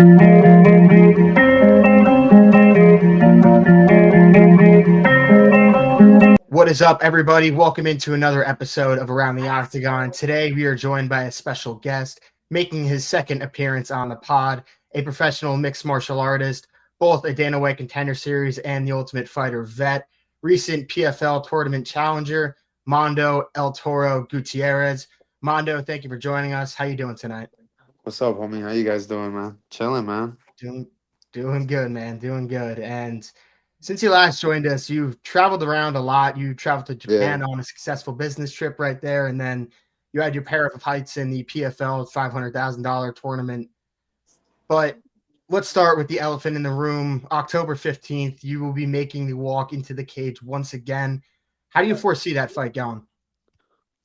What is up, everybody? Welcome into another episode of Around the Octagon. Today, we are joined by a special guest making his second appearance on the pod, a professional mixed martial artist, both a Dana White Contender Series and the Ultimate Fighter vet, recent PFL tournament challenger, Mando El Toro Gutierrez. Mando, thank you for joining us. How you doing tonight? What's up, homie? How you guys doing, man? Chilling, man. Doing doing good, man. Doing good. And since you last joined us, you've traveled around a lot. You traveled to Yeah. Japan on a successful business trip right there, and then you had your pair of heights in the PFL $500,000 tournament. But let's start with the elephant in the room. October 15th, you will be making the walk into the cage once again. How do you foresee that fight going?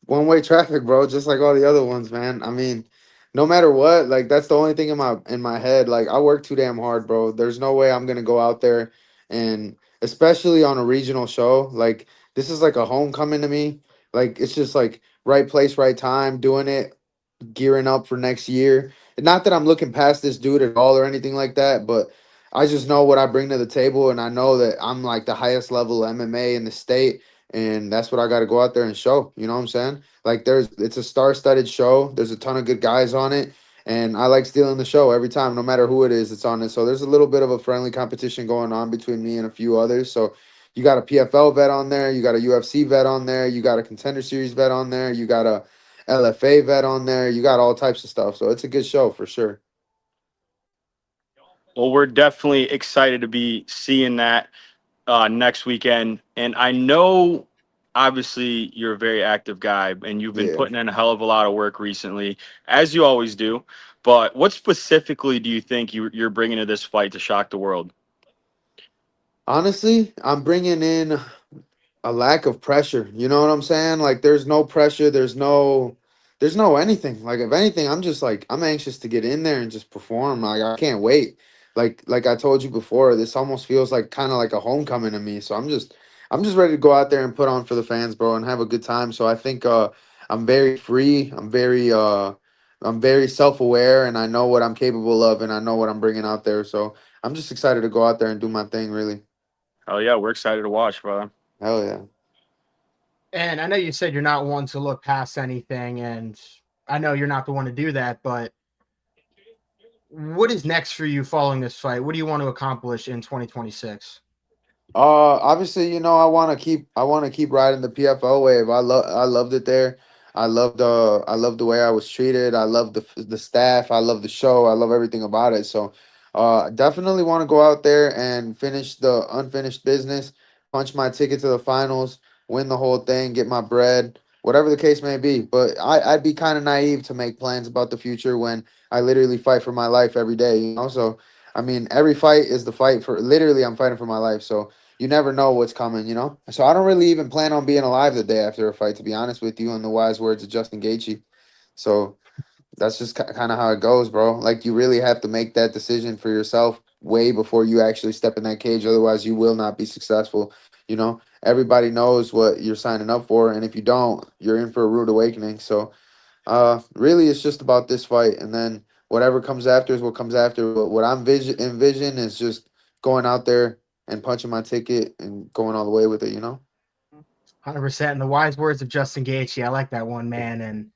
One-way traffic, bro, just like all the other ones, man. I mean, no matter what, like that's the only thing in my head. Like I work too damn hard, bro. There's no way I'm gonna go out there and especially on a regional show, like this is like a homecoming to me. Like it's just like right place, right time, doing it, gearing up for next year. And not that I'm looking past this dude at all or anything like that, but I just know what I bring to the table, and I know that I'm like the highest level MMA in the state, and that's what I got to go out there and show. You know what I'm saying? Like, it's a star-studded show. There's a ton of good guys on it, and I like stealing the show every time, no matter who it is that's on it. So there's a little bit of a friendly competition going on between me and a few others. So you got a PFL vet on there, you got a UFC vet on there, you got a Contender Series vet on there, you got a LFA vet on there. You got all types of stuff. So it's a good show for sure. Well, we're definitely excited to be seeing that next weekend. And I know, obviously, you're a very active guy and you've been Yeah. putting in a hell of a lot of work recently, as you always do. But what specifically do you think you're bringing to this fight to shock the world? Honestly, I'm bringing in a lack of pressure. You know what I'm saying? Like there's no pressure, there's no anything. Like if anything, I'm just like I'm anxious to get in there and just perform. Like I can't wait. Like I told you before, this almost feels like kind of like a homecoming to me. So I'm just ready to go out there and put on for the fans, bro, and have a good time. So I think I'm very free. I'm very self-aware, and I know what I'm capable of, and I know what I'm bringing out there. So I'm just excited to go out there and do my thing, really. Oh, yeah, we're excited to watch, brother. Hell yeah. And I know you said you're not one to look past anything, and I know you're not the one to do that, but what is next for you following this fight? What do you want to accomplish in 2026? Obviously, I want to keep riding the PFL wave. I loved it there. I loved the way I was treated. I love the staff. I love the show. I love everything about it. So, definitely want to go out there and finish the unfinished business, punch my ticket to the finals, win the whole thing, get my bread, whatever the case may be. But I'd be kind of naive to make plans about the future when I literally fight for my life every day, you know? So, I mean, every fight is the fight for literally I'm fighting for my life. So, you never know what's coming, you know? So I don't really even plan on being alive the day after a fight, to be honest with you, in the wise words of Justin Gaethje. So that's just kind of how it goes, bro. Like you really have to make that decision for yourself way before you actually step in that cage. Otherwise, you will not be successful. You know, everybody knows what you're signing up for, and if you don't, you're in for a rude awakening. So really, it's just about this fight, and then whatever comes after is what comes after. But what I'm envision is just going out there and punching my ticket and going all the way with it. You know? 100%. In the wise words of Justin Gaethje, I like that one, man. And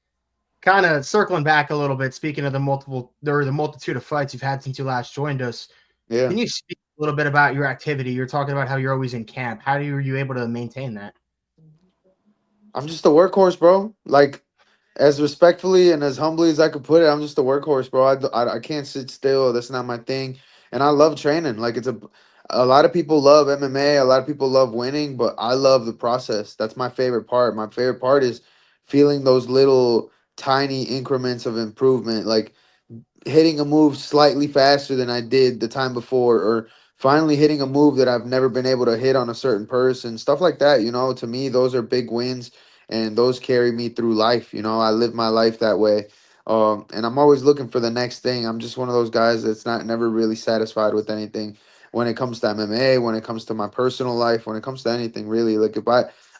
kind of circling back a little bit, speaking of the multitude of fights you've had since you last joined us, Yeah. can you speak a little bit about your activity? You're talking about how you're always in camp. How are you able to maintain that? I'm just a workhorse, bro. Like as respectfully and as humbly as I could put it, I'm just a workhorse, bro. I can't sit still. That's not my thing. And I love training. Like a lot of people love MMA. A lot of people love winning, but I love the process. That's my favorite part. My favorite part is feeling those little tiny increments of improvement. Like hitting a move slightly faster than I did the time before, or finally hitting a move that I've never been able to hit on a certain person, stuff like that. You know, to me, those are big wins, and those carry me through life. You know, I live my life that way. And I'm always looking for the next thing. I'm just one of those guys that's not never really satisfied with anything when it comes to MMA, when it comes to my personal life, when it comes to anything really. Like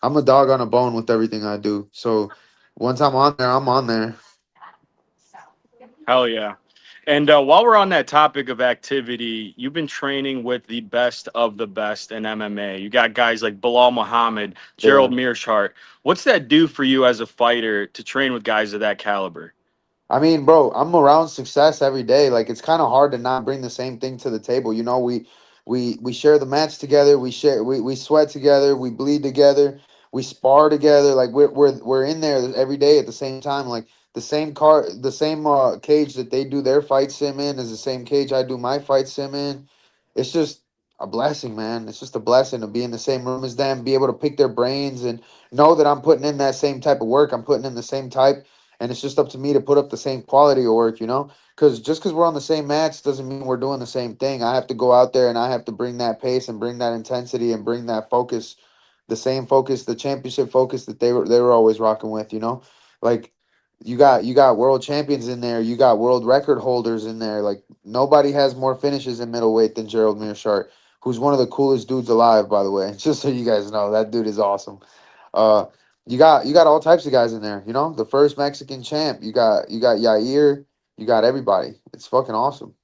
I'm a dog on a bone with everything I do. So once I'm on there, I'm on there. Hell yeah. And while we're on that topic of activity, you've been training with the best of the best in MMA. You got guys like Belal Muhammad, Gerald Yeah. Meerschaert. What's that do for you as a fighter to train with guys of that caliber? I mean, bro, I'm around success every day. Like it's kind of hard to not bring the same thing to the table. You know, we share the match together. We sweat together. We bleed together. We spar together. Like we're in there every day at the same time. Like the same cage that they do their fight sim in is the same cage I do my fight sim in. It's just a blessing, man. It's just a blessing to be in the same room as them, be able to pick their brains and know that I'm putting in that same type of work. I'm putting in the same type, and it's just up to me to put up the same quality of work, you know? Because just because we're on the same match doesn't mean we're doing the same thing. I have to go out there and I have to bring that pace and bring that intensity and bring that focus, the same focus, the championship focus that they were always rocking with, you know? Like you got world champions in there, you got world record holders in there. Like nobody has more finishes in middleweight than Gerald Meerschaert, who's one of the coolest dudes alive, by the way. Just so you guys know, that dude is awesome. Uh, you got all types of guys in there. You know, the first Mexican champ. You got Yair. You got everybody. It's fucking awesome.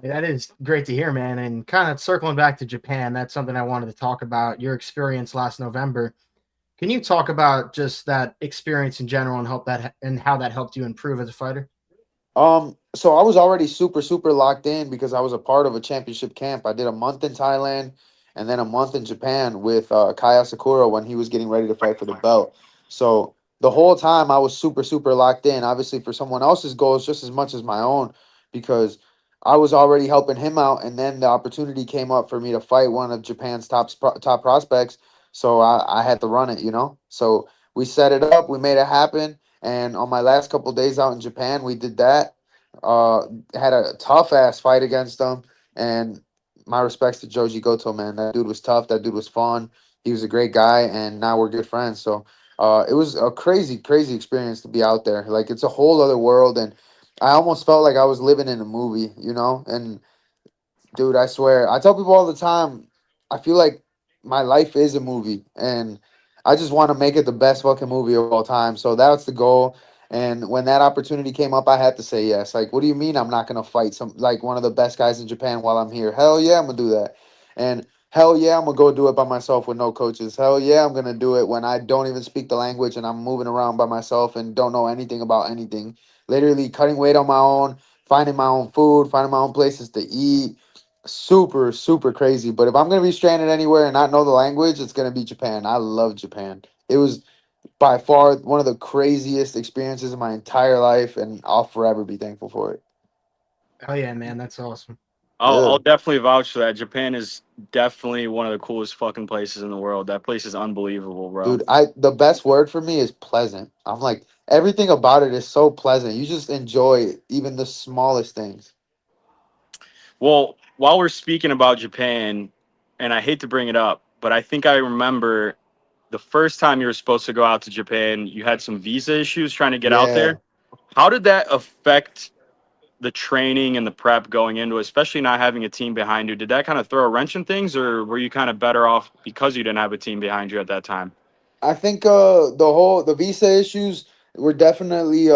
That is great to hear, man. And kind of circling back to Japan, that's something I wanted to talk about. Your experience last November. Can you talk about just that experience in general and how that helped you improve as a fighter? So I was already super, super locked in because I was a part of a championship camp. I did a month in Thailand and then a month in Japan with Kaya Sakura when he was getting ready to fight for the belt. So the whole time I was super, super locked in, obviously for someone else's goals just as much as my own, because I was already helping him out. And then the opportunity came up for me to fight one of Japan's top prospects. So I had to run it, you know? So we set it up, we made it happen. And on my last couple days out in Japan, we did that. Uh, had a tough ass fight against them, and my respects to Joji Goto, man. That dude was tough. That dude was fun. He was a great guy, and now we're good friends. So, it was a crazy, crazy experience to be out there. Like it's a whole other world, and I almost felt like I was living in a movie, you know. And dude, I swear, I tell people all the time, I feel like my life is a movie, and I just want to make it the best fucking movie of all time. So that's the goal. And when that opportunity came up, I had to say yes. Like, what do you mean I'm not gonna fight some like one of the best guys in Japan while I'm here? Hell yeah, I'm gonna do that. And hell yeah, I'm gonna go do it by myself with no coaches. Hell yeah, I'm gonna do it when I don't even speak the language and I'm moving around by myself and don't know anything about anything. Literally cutting weight on my own, finding my own food, finding my own places to eat, super super crazy. But if I'm gonna be stranded anywhere and not know the language, it's gonna be Japan. I love Japan. It was by far one of the craziest experiences of my entire life, and I'll forever be thankful for it. Oh yeah, man, that's awesome. I'll Yeah, definitely vouch for that. Japan is definitely one of the coolest fucking places in the world. That place is unbelievable, bro. dude, I the best word for me is pleasant. I'm like everything about it is so pleasant. You just enjoy even the smallest things. Well, while we're speaking about Japan, and I hate to bring it up, but I think I remember the first time you were supposed to go out to Japan, you had some visa issues trying to get out Yeah. there. How did that affect the training and the prep going into it, especially not having a team behind you? Did that kind of throw a wrench in things, or were you kind of better off because you didn't have a team behind you at that time? I think the visa issues were definitely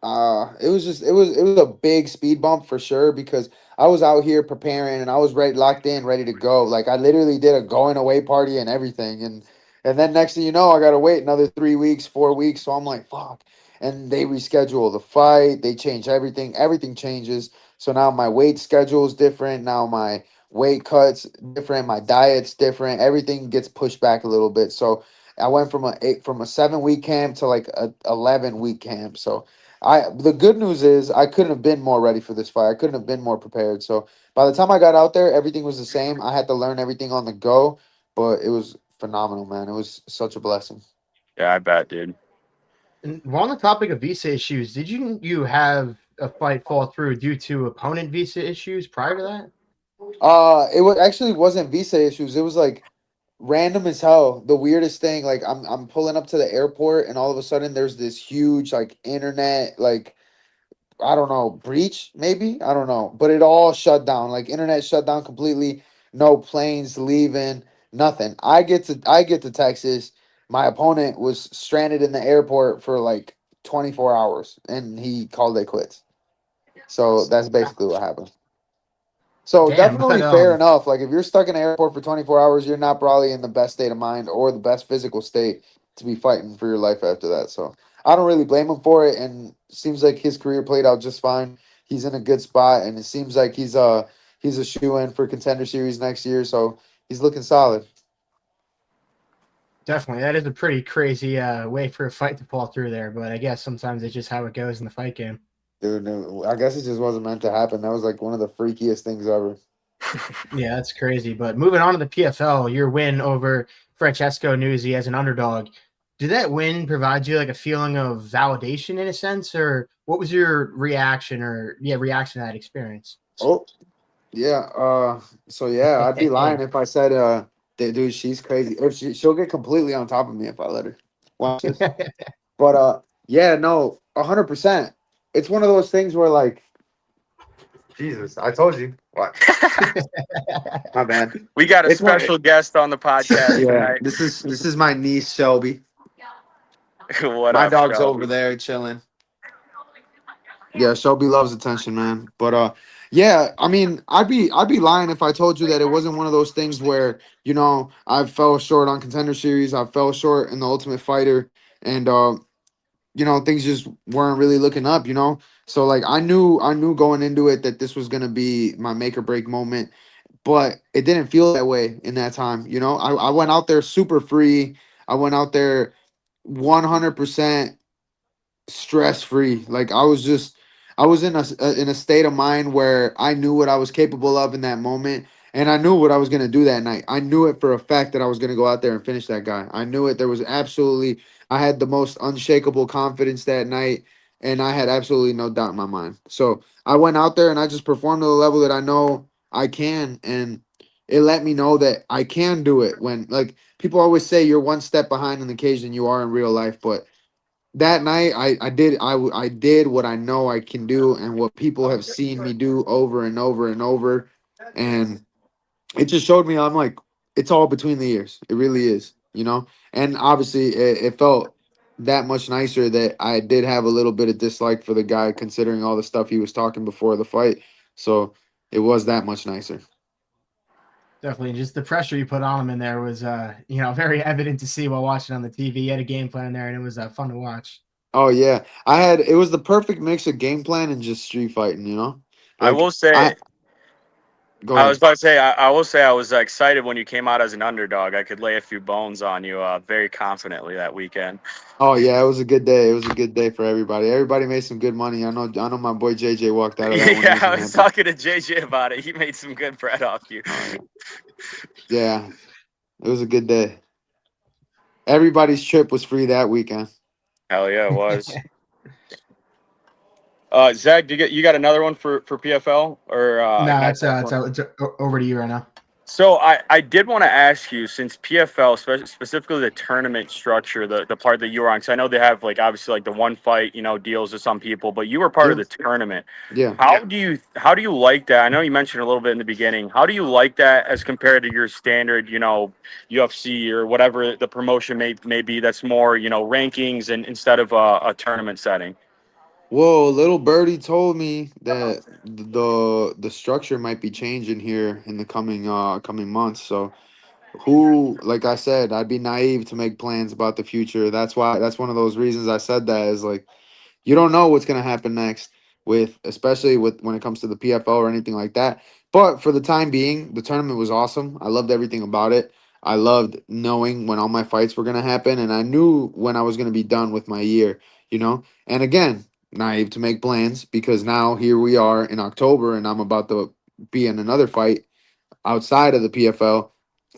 it was a big speed bump for sure because I was out here preparing and I was ready locked in ready to go. Like I literally did a going away party and everything, and then next thing you know I gotta wait another 3 weeks, 4 weeks. So I'm like fuck. And they reschedule the fight, they change everything changes. So now my weight schedule is different. Now my weight cuts different, my diet's different, everything gets pushed back a little bit. So I went from a 7 week camp to like a 11 week camp. So the good news is I couldn't have been more ready for this fight. I couldn't have been more prepared. So by the time I got out there, everything was the same. I had to learn everything on the go, but it was phenomenal, man. It was such a blessing. Yeah, I bet, dude. And while on the topic of visa issues, did you have a fight fall through due to opponent visa issues prior to that? It was actually wasn't visa issues. It was like random as hell. The weirdest thing, like I'm pulling up to the airport and all of a sudden there's this huge like internet like I don't know, breach maybe. I don't know, but it all shut down. Like internet shut down completely. No planes leaving. Nothing. I get to Texas. My opponent was stranded in the airport for like 24 hours, and he called it quits. So that's basically what happened. So Damn, definitely but fair enough. Like if you're stuck in an airport for 24 hours, you're not probably in the best state of mind or the best physical state to be fighting for your life after that. So I don't really blame him for it, and seems like his career played out just fine. He's in a good spot, and it seems like he's a shoe in for Contender Series next year. So he's looking solid. definitely, that is a pretty crazy way for a fight to fall through there. But I guess sometimes it's just how it goes in the fight game. Dude, no, I guess it just wasn't meant to happen. That was like one of the freakiest things ever. Yeah, that's crazy. But moving on to the PFL, your win over Franchesco Nuzzi as an underdog. Did that win provide you like a feeling of validation in a sense, or what was your reaction reaction to that experience? Oh, yeah. So yeah, I'd be lying if I said dude, she's crazy. If she'll get completely on top of me if I let her. Watch this. But yeah, no, 100%. It's one of those things where like Jesus, I told you. What? My bad. We got a It's one. special guest on the podcast Yeah, tonight. this is my niece Shelby. What My up, dog's over Shelby? there chilling. Yeah, Shelby loves attention, man. But yeah, I mean, I'd be lying if I told you that it wasn't one of those things where, I fell short on Contender Series, I fell short in the Ultimate Fighter, and things just weren't really looking up. So like I knew going into it that this was gonna be my make or break moment, but it didn't feel that way in that time. I went out there super free. I went out there 100% stress free. Like I was in a state of mind where I knew what I was capable of in that moment, and I knew what I was going to do that night. I knew it for a fact that I was going to go out there and finish that guy. I knew it. There was absolutely I had the most unshakable confidence that night, and I had absolutely no doubt in my mind. So I went out there and I just performed to the level that I know I can, and it let me know that I can do it. When like people always say you're one step behind in the cage than you are in real life, but that night I did what I know I can do and what people have seen me do over and over and over, and it just showed me I'm like it's all between the ears. It really is. And obviously it felt that much nicer that I did have a little bit of dislike for the guy considering all the stuff he was talking before the fight. So it was that much nicer. Definitely, just the pressure you put on him in there was, very evident to see while watching on the TV. He had a game plan there, and it was fun to watch. Oh yeah, it was the perfect mix of game plan and just street fighting. I Like will say, I go I ahead. was about to say, I will say, I was excited when you came out as an underdog. I could lay a few bones on you very confidently that weekend. Oh yeah, it was a good day. It was a good day for everybody. Everybody made some good money. I know my boy JJ walked out of that one Yeah, I making was happy. talking to JJ about it. He made some good bread off you. Oh yeah, it was a good day. Everybody's trip was free that weekend. Hell yeah, it was. Zach, you got another one for PFL or No, can I it's pass one? over to you right now. So I did want to ask you, since PFL, specifically the tournament structure, the part that you were on, because I know they have like obviously like the one fight, deals with some people, but you were part of Yeah, the tournament. yeah. How do you like that? I know you mentioned a little bit in the beginning. How do you like that as compared to your standard, UFC or whatever the promotion may be that's more, rankings and instead of a tournament setting? Whoa, little birdie told me that the structure might be changing here in the coming months. So like I said, I'd be naive to make plans about the future. That's one of those reasons I said that is like you don't know what's going to happen next especially with when it comes to the PFL or anything like that. But for the time being, the tournament was awesome. I loved everything about it. I loved knowing when all my fights were going to happen, and I knew when I was going to be done with my year. And again, naive to make plans because now here we are in October and I'm about to be in another fight outside of the PFL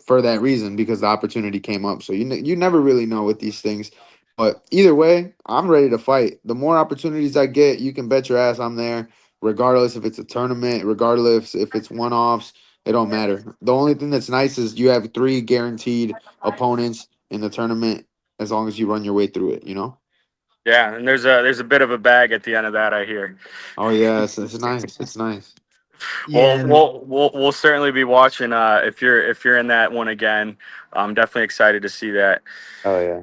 for that reason because the opportunity came up. So you never really know with these things. But either way, I'm ready to fight. The more opportunities I get, you can bet your ass I'm there, regardless if it's a tournament, regardless if it's one offs. It don't matter. The only thing that's nice is you have 3 guaranteed opponents in the tournament as long as you run your way through it. Yeah, and there's a bit of a bag at the end of that, I hear. Oh yeah, it's nice. It's nice. Yeah, Well, and we'll certainly be watching if you're in that one again. I'm definitely excited to see that. Oh yeah.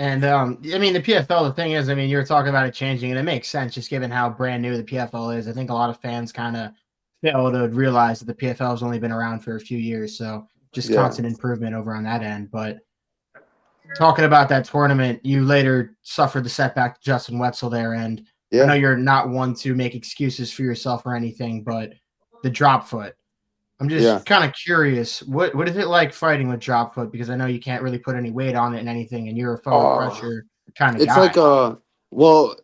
And I mean, the PFL. The thing is, I mean, you were talking about it changing, and it makes sense just given how brand new the PFL is. I think a lot of fans kind of fail to realize that the PFL has only been around for a few years, so just Yeah, constant improvement over on that end. But talking about that tournament, you later suffered the setback to Justin Wetzel there, and I know yeah. you're not one to make excuses for yourself or anything, but the drop foot. I'm Yeah. just kind of curious, what is it like fighting with drop foot? Because I know you can't really put any weight on it and anything, and you're a forward Oh, pressure kind of it's guy. like well,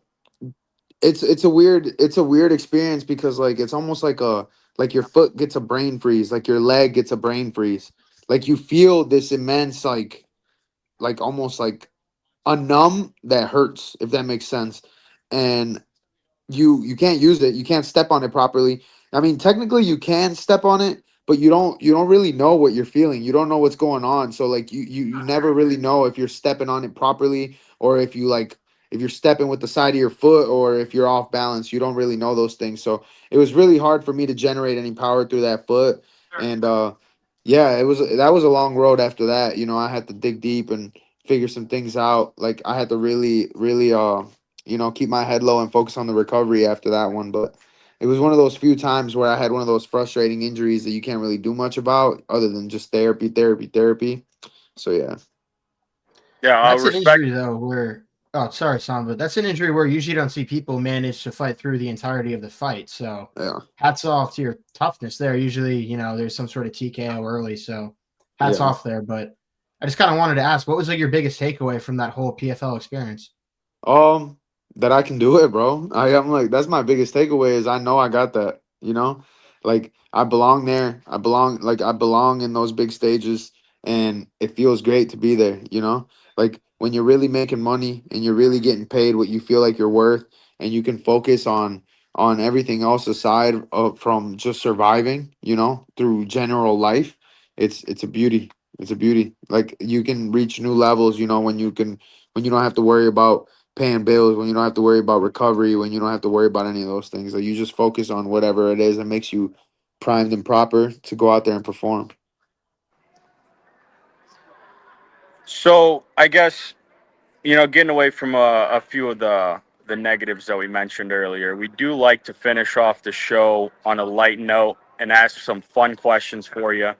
it's a weird experience because like it's almost like your foot gets a brain freeze, like your leg gets a brain freeze. Like you feel this immense like almost like a numb that hurts, if that makes sense. And you can't use it. You can't step on it properly. I mean, technically you can step on it, but you don't really know what you're feeling. You don't know what's going on. So like you never really know if you're stepping on it properly or if you're stepping with the side of your foot or if you're off balance. You don't really know those things. So it was really hard for me to generate any power through that foot. And yeah, that was a long road after that. I had to dig deep and figure some things out. Like I had to really keep my head low and focus on the recovery after that one. But it was one of those few times where I had one of those frustrating injuries that you can't really do much about other than just therapy, therapy, therapy. So yeah, Yeah, I That's an respect. injury though, where oh sorry, Sam, but that's an injury where you usually don't see people manage to fight through the entirety of the fight. So yeah, hats off to your toughness there. Usually, there's some sort of TKO early, so hats yeah. off there. But I just kind of wanted to ask, what was like your biggest takeaway from that whole PFL experience? Um, that I can do it, bro. I'm like that's my biggest takeaway is I know I got that. Like I belong there. I belong in those big stages, and it feels great to be there. Like when you're really making money and you're really getting paid what you feel like you're worth, and you can focus on everything else aside of from just surviving. Through general life, it's a beauty. It's a beauty. Like you can reach new levels. When you don't have to worry about paying bills, when you don't have to worry about recovery, when you don't have to worry about any of those things. Like you just focus on whatever it is that makes you primed and proper to go out there and perform. So I guess getting away from a few of the negatives that we mentioned earlier, we do like to finish off the show on a light note and ask some fun questions for you.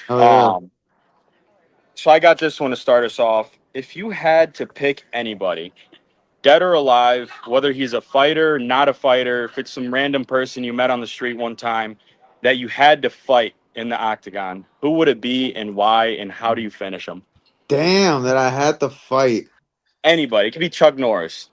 Oh yeah. Um, so I got this one to start us off. If you had to pick anybody, dead or alive, whether he's a fighter, not a fighter, if it's some random person you met on the street one time that you had to fight in the octagon, who would it be and why and how do you finish him? Damn, that I had to fight. Anybody. It could be Chuck Norris.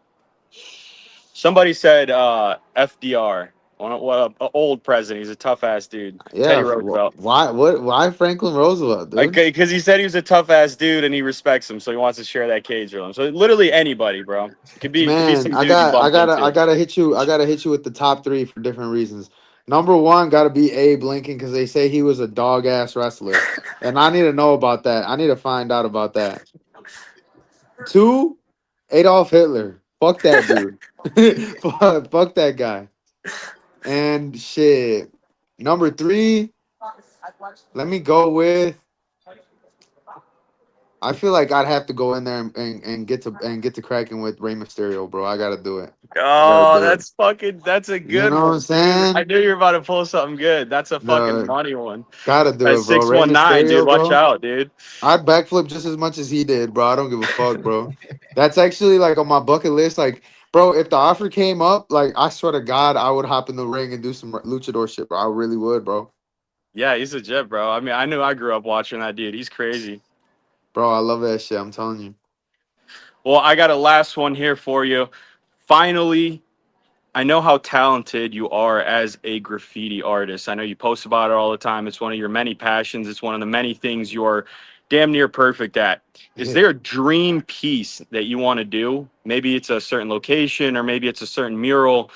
Somebody said FDR, old president. He's a tough ass dude. Teddy Yeah. Roosevelt. Why Franklin Roosevelt, dude? Because he said he was a tough ass dude and he respects him, so he wants to share that cage with him. So literally anybody, bro. It could be Man, some I dude you got I bumped gotta I into. gotta hit you. I gotta hit you with the top three for different reasons. Number one, gotta be Abe Lincoln because they say he was a dog ass wrestler, and I need to know about that. I need to find out about that. Two, Adolf Hitler. Fuck that dude. fuck that guy. And shit. Number three, let me go with. I feel like I'd have to go in there and get to cracking with Rey Mysterio, bro. I gotta do it. I gotta Oh, do it. that's a You good know what I'm one, dude. I saying? knew you were about to pull something good. That's a fucking No, money one. gotta do At it, bro. Rey 619, dude. Mysterio, Watch bro. out, dude. I'd backflip just as much as he did, bro. I don't give a fuck, bro. That's actually like on my bucket list. Like, bro, if the offer came up, like I swear to God, I would hop in the ring and do some luchador shit, bro. I really would, bro. Yeah, he's a jet, bro. I mean, I knew I grew up watching that dude. He's crazy. Bro, I love that shit. I'm telling you. Well, I got a last one here for you. Finally, I know how talented you are as a graffiti artist. I know you post about it all the time. It's one of your many passions. It's one of the many things you're damn near perfect at. Is there a dream piece that you want to do? Maybe it's a certain location or maybe it's a certain mural.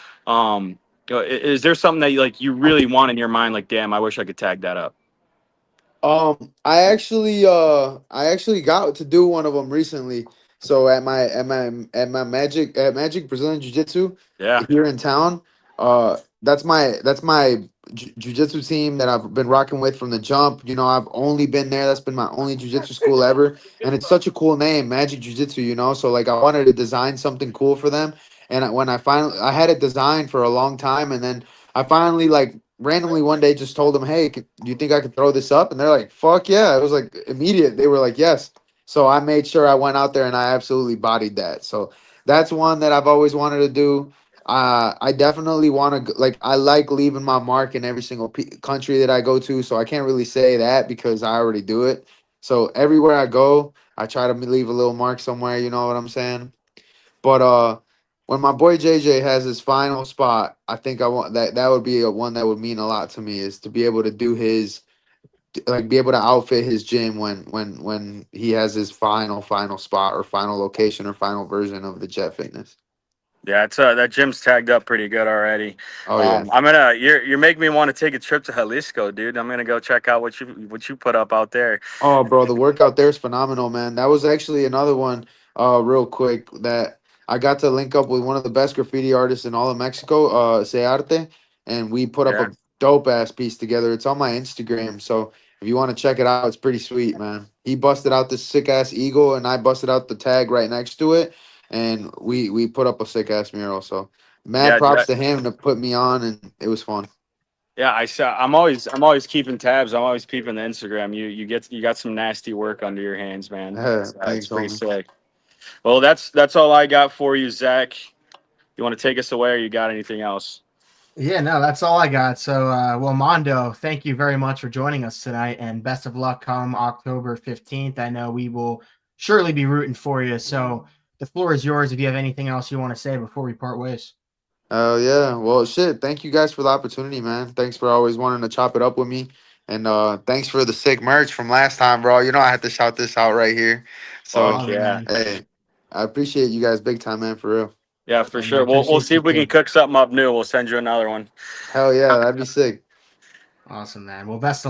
Is there something that you really want in your mind? Like, damn, I wish I could tag that up. I actually got to do one of them recently. So at my Magic Brazilian Jiu Jitsu Yeah. here in town, that's my jiu-jitsu team that I've been rocking with from the jump. You know, I've only been there. That's been my only jiu-jitsu school ever. And it's such a cool name, Magic Jiu-Jitsu, you know? So like I wanted to design something cool for them. And when I finally I had it designed for a long time, and then I finally like randomly one day just told them, "Hey, do you think I could throw this up?" And they're like, "Fuck yeah." It was like immediate. They were like, "Yes." So I made sure I went out there and I absolutely bodied that. So that's one that I've always wanted to do. I definitely want to like I like leaving my mark in every single country that I go to, so I can't really say that because I already do it. So everywhere I go, I try to leave a little mark somewhere. You know what I'm saying? But when my boy JJ has his final spot, I think I want that. That would be a one that would mean a lot to me is to be able to do his like be able to outfit his gym when he has his final spot or final location or final version of the Jet Fitness. Yeah, it's that gym's tagged up pretty good already. Oh yeah. You're making me want to take a trip to Jalisco, dude. I'm gonna go check out what you put up out there. Oh, bro, the workout there is phenomenal, man. That was actually another one, real quick, that I got to link up with one of the best graffiti artists in all of Mexico, Searte, and we put up Yeah, a dope ass piece together. It's on my Instagram, so if you want to check it out, it's pretty sweet, man. He busted out this sick ass eagle, and I busted out the tag right next to it, and we put up a sick ass mural. So mad yeah, props to him to put me on, and it was fun. yeah. I saw. I'm always keeping tabs. I'm always peeping the Instagram. You got some nasty work under your hands, man. It's Thanks, pretty homie. sick. Well, that's all I got for you, Zach. You want to take us away, or you got anything else? Yeah, no, that's all I got. So, well, Mondo, thank you very much for joining us tonight, and best of luck come October 15th. I know we will surely be rooting for you. So, the floor is yours if you have anything else you want to say before we part ways. Oh yeah. Well shit. Thank you guys for the opportunity, man. Thanks for always wanting to chop it up with me. And thanks for the sick merch from last time, bro. You know I had to shout this out right here. So Fuck Love it, yeah, man. hey, I appreciate you guys big time, man, for real. yeah, for And I sure. We'll appreciate see you if we can too. cook something up new. We'll send you another one. Hell yeah, that'd be sick. Awesome, man. Well, best of